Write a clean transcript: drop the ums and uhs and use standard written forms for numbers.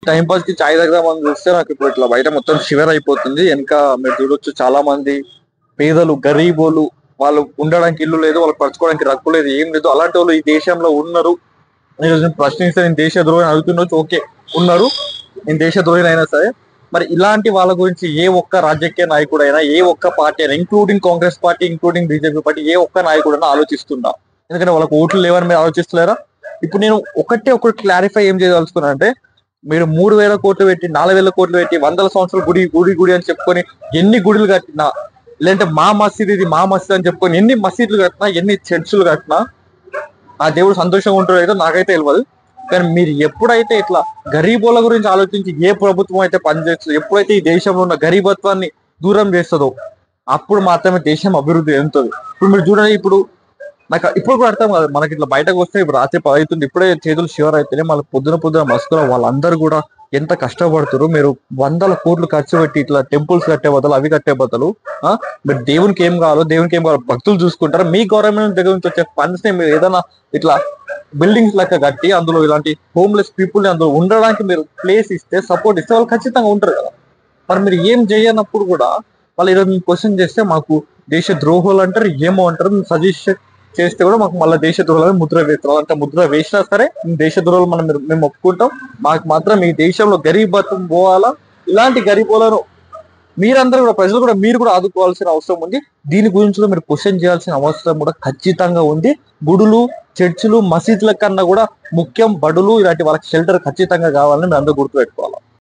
Time pass కి చాయ్ తాగుదామని చూస్తే నాకు ఇప్పుడు ఇట్లా బయట మొత్తం షివర్ అయిపోతుంది. వెనక మీరు చూడొచ్చు చాలా మంది పేదలు గరీబోలు, వాళ్ళు ఉండడానికి ఇల్లు లేదు, వాళ్ళకి పరచుకోవడానికి రక్కు లేదు, ఏం లేదు. అలాంటి వాళ్ళు ఈ దేశంలో ఉన్నారు. నేను ప్రశ్నిస్తే నేను దేశద్రోహి అడుగుతుండొచ్చు, ఓకే ఉన్నారు, నేను దేశద్రోహిని అయినా సరే. మరి ఇలాంటి వాళ్ళ గురించి ఏ ఒక్క రాజకీయ నాయకుడు అయినా, ఏ ఒక్క పార్టీ అయినా, including Congress party, including BJP party, ఏ ఒక్క నాయకుడైనా ఆలోచిస్తున్నా? ఎందుకంటే వాళ్ళకి ఓట్లు లేవని మీరు ఆలోచిస్తలేరా? ఇప్పుడు నేను ఒకటి క్లారిఫై ఏం చేయదలుచుకున్నా అంటే, మీరు 3,000 కోట్లు పెట్టి, 4,000 కోట్లు పెట్టి, వందల సంవత్సరాలు గుడి గుడి గుడి అని చెప్పుకొని ఎన్ని గుడులు కట్టినా, లేదంటే మా మసీద్ ఇది మా మసీద్ అని చెప్పుకొని ఎన్ని మసీదులు కట్టినా, ఎన్ని చర్చిలు కట్టినా ఆ దేవుడు సంతోషంగా ఉంటాడో లేదో నాకైతే తెలియదు. కానీ మీరు ఎప్పుడైతే ఇట్లా గరీబుల గురించి ఆలోచించి ఏ ప్రభుత్వం అయితే పనిచేస్తుందో, ఎప్పుడైతే ఈ దేశంలో ఉన్న గరీబత్వాన్ని దూరం చేస్తుందో, అప్పుడు మాత్రమే దేశం అభివృద్ధి చెందుతుంది. ఇప్పుడు మీరు చూడండి, ఇప్పుడు నాకు ఇప్పుడు కూడా అర్థం కాదు, మనకి ఇట్లా బయటకు వస్తే ఇప్పుడు రాత్రి 10 అవుతుంది, ఇప్పుడే చేతులు షివర్ అయితేనే మళ్ళీ పొద్దున మస్కులో వాళ్ళందరూ కూడా ఎంత కష్టపడుతారు. మీరు వందల కోట్లు ఖర్చు పెట్టి ఇట్లా టెంపుల్స్ కట్టే బదులు, అవి కట్టే బదులు మీరు దేవునికి ఏం కావాలో భక్తులు చూసుకుంటారు. మీ గవర్నమెంట్ దగ్గర నుంచి వచ్చే ఫండ్స్ ని మీరు ఏదైనా ఇట్లా బిల్డింగ్స్ లెక్క కట్టి అందులో ఇలాంటి హోమ్లెస్ పీపుల్ ని అందులో ఉండడానికి మీరు ప్లేస్ ఇస్తే, సపోర్ట్ ఇస్తే వాళ్ళు ఖచ్చితంగా ఉంటారు కదా. మరి మీరు ఏం చేయనప్పుడు కూడా వాళ్ళు ఈరోజు మీరు క్వశ్చన్ చేస్తే మాకు దేశ ద్రోహులు అంటారు, ఏమో అంటారు. మేము సజెస్ట్ చేస్తే కూడా మాకు మళ్ళీ దేశ ద్రోహాలు ముద్ర వేస్తారు. అంటే ముద్ర వేసినా సరే దేశ ద్రోహాలు మేము ఒప్పుకుంటాం. మాకు మాత్రం ఈ దేశంలో గరీబత్వం పోవాలా. ఇలాంటి గరీబులను మీరందరూ కూడా, ప్రజలు కూడా, మీరు కూడా ఆదుకోవాల్సిన అవసరం ఉంది. దీని గురించి కూడా మీరు క్వశ్చన్ చేయాల్సిన అవసరం కూడా ఖచ్చితంగా ఉంది. గుడులు, చర్చిలు, మసీదుల కన్నా కూడా ముఖ్యం బడులు. ఇలాంటి వాళ్ళకి షెల్టర్ ఖచ్చితంగా కావాలని మీరు అందరూ గుర్తుపెట్టుకోవాలి.